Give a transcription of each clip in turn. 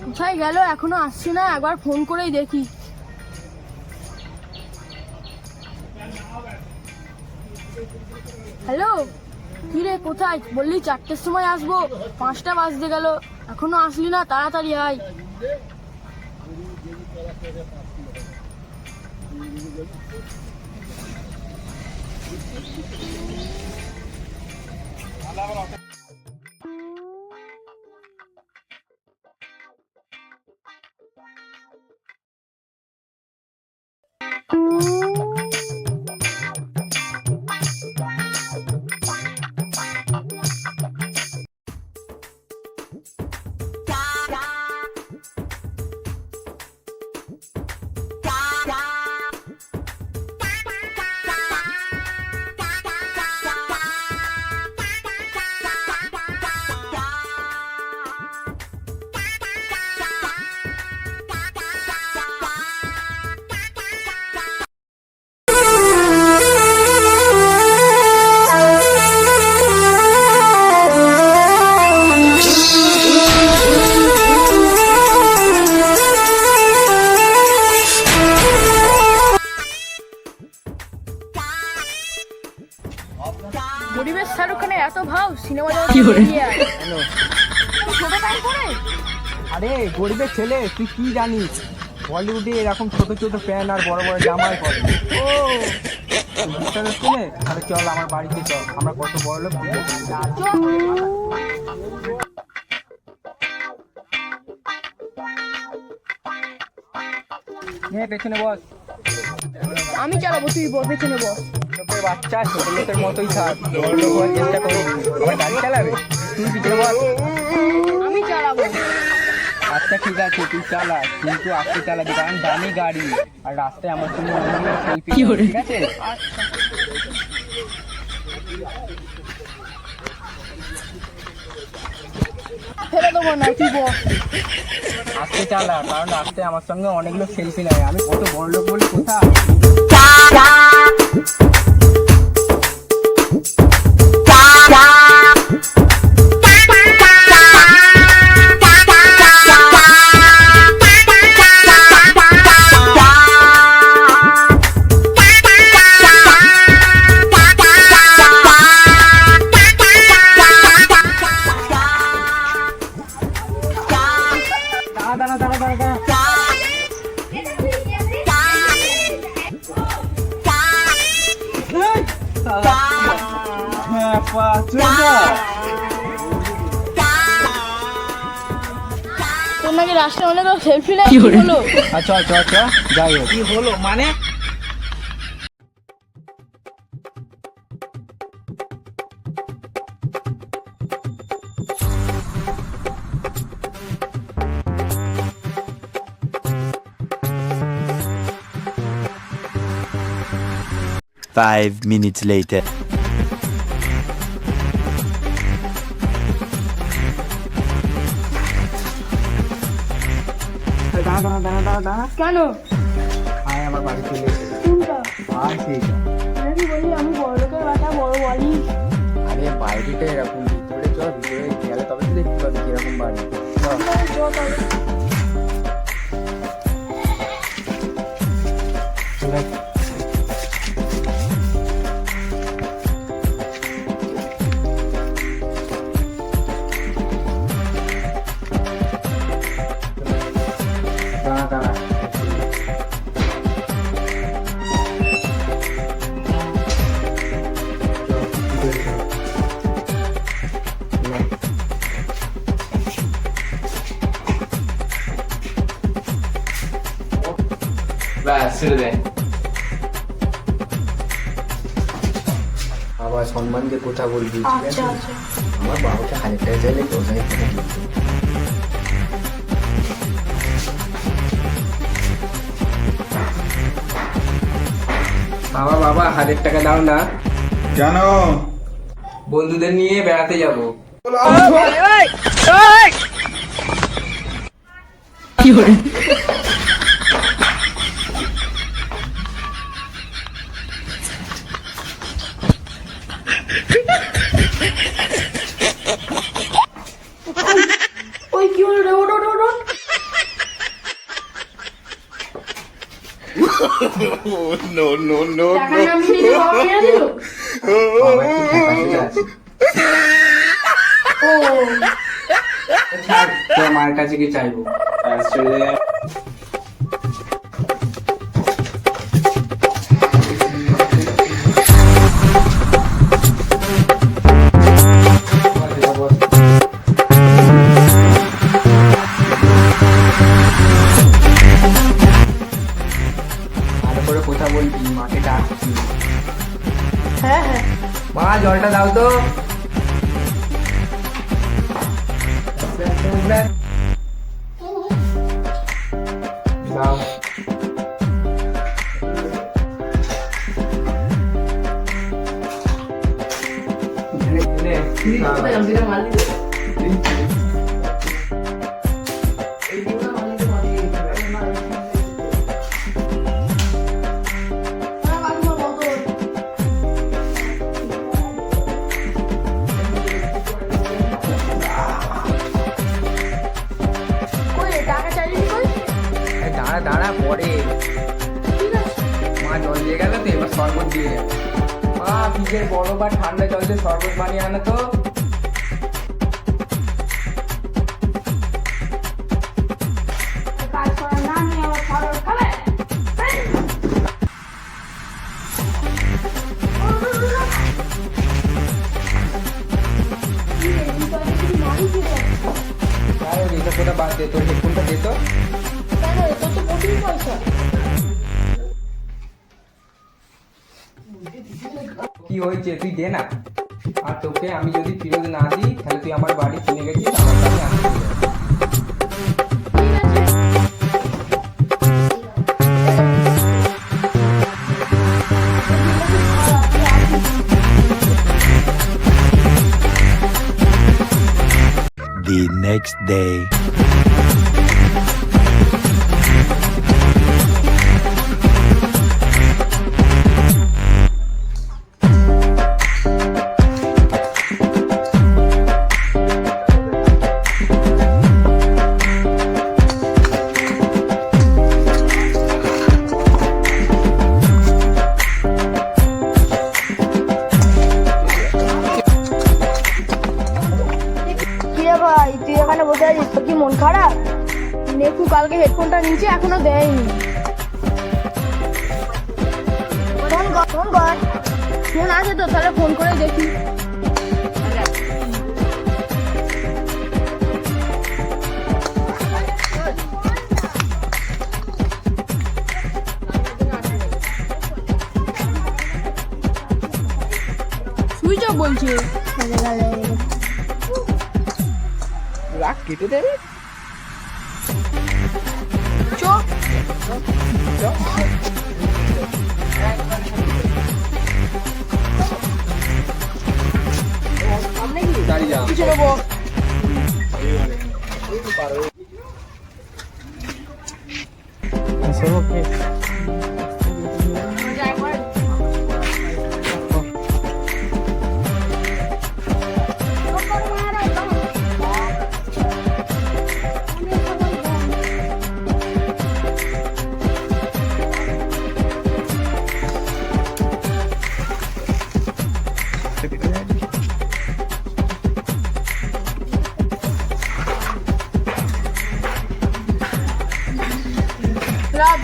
কোথায় গেল, এখনো আসছে না, একবার ফোন করেই দেখি। হ্যালো, কি রে কোথায়? বললি 4টের সময় আসবো, 5টা বাজতে গেল, এখনো আসলি না, তাড়াতাড়ি আয়। গরিবের শাহরুখ খানের এত ভাব, সিনেমা আরে গরিবের ছেলে, তুই কি জানিস? বলিউডে এরকম ছোট ছোট প্যান্ট আর বড় বড় জামাই পরে। ও বুঝতে পারছি না? তাহলে চল আমার বাড়িতে চল, আমরা কত বড় লোক পেছনে বস। আমি চালাবো, তুই পেছনে বস। লোকের বাচ্চা ছোট লোকের মতোই থাক, বড় লোক হওয়ার চেষ্টা করবি। আমার গাড়ি চালাবে, তুই পিছনে বস। আমি চালাবো। আচ্ছা ঠিক আছে, তুই চালা, কিন্তু আস্তে চালাবি, কারণ দামি গাড়ি আর রাস্তায় আমার সঙ্গে অনেকগুলো সেলফি, ঠিক আছে? ফেলে দেবো না, তুই বস। আস্তে চালা, কারণ রাস্তায় আমার সঙ্গে অনেকগুলো সেলফি নেয়। আমি কত বড় লোক বলি কোথা। দাঁড়া দাঁড়া দাঁড়া দাঁড়া দাঁড়া। তোর নাকি রাস্তায় অনেক সেলফি নেয়, কি হলো? আচ্ছা আচ্ছা আচ্ছা, যাই হোক। কি হলো মানে? Five minutes later. দাঁড়া দাঁড়া দাঁড়া দাঁড়া দাঁড়া। কেন? আয় আমার বাড়ি চলে এসেছে। কোনটা? আর সেইটা। আমি বলি আমি বড় লোকের বাটা, বড় বাড়ি। আরে বাইরেটা এরকম, ভিতরে চল, ভিতরে গেলে তবে তো দেখতে পাবি কিরকম বাড়ি। চল। চলে আয়। দাঁড়া দাঁড়া। ব্যাস ছেড়ে দে। আবার সম্মান দিয়ে কথা বলবি, ঠিক আছে? আচ্ছা আচ্ছা। আমার বাবাকে 1000 টাকা চাইলে 10,000 টাকা দিবি। বাবা বাবা 1000 টাকা দাও না। কেন? বন্ধুদের নিয়ে বেড়াতে যাব। ওই কি হলো রে? ওঠ ওঠ ওঠ ওঠ। টাকা না মিলিয়ে বাবা মেরে দিল। বাবা একটু খ্যাপা আছে। ও ছাড়, তোর মায়ের কাছে কি চাইবো? ব্যাস ছেড়ে দে। ভালো করে কথা বলবি, মাকে ডাকছি। হ্যাঁ হ্যাঁ মা জলটা দাও তো। দাও। কই রে, টাকা চাইলি কই? দাঁড়া দাঁড়া, পরে ঠিক আছে। মা জল দিয়ে গেল তো, এবার শরবত দিয়ে গেল। মা ফ্রিজের বড় বা ঠান্ডা জল দিয়ে শরবত বানিয়ে আনো তো। কাজ করার না নিয়ে আবার শরবত খাবে? কি রে, এই তো আজকে কিছু মারি কি রে? আর এইসব কথা বাদ দে, তোর হেডফোনটা দে তো। কেন রে, তোর তো প্রচুর পয়সা। কি হয়েছে তুই দে না। আর তোকে আমি যদি ফিরত না দিই, তাহলে তুই আমার বাড়ি কিনে গেছিস, আমার বাড়ি আসতে হবে। ঠিক আছে। The next day. কিরে ভাই, তুই এখানে বসে আছিস, তোর কি মন খারাপ? নেকু কালকে হেডফোনটা নিচে এখনো দেয়নি। ফোন কর, ফোন কর। ফোন আছে তো, তাহলে ফোন করে দেখি। সুইচ অফ বলছে। রাগ কেটে দেবে। চোখ দাঁড়িয়ে যা। পিছনে বক। রাত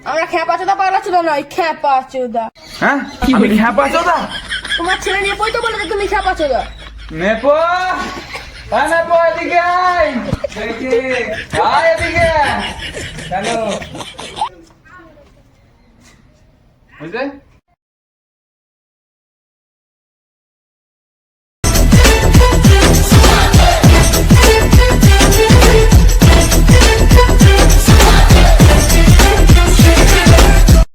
আমরা খ্যাপা চোদা পাগলা চোদা নয়, খ্যাপা চোদা। হ্যাঁ আমি খ্যাপা চোদা। তোমার ছেলে নিয়ে পই তো বলে যে তুমি খ্যাপা চোদা। নেপো, নেপো এদিকে আয়। দেখি, আয় এদিকে। চলো। বুঝলে?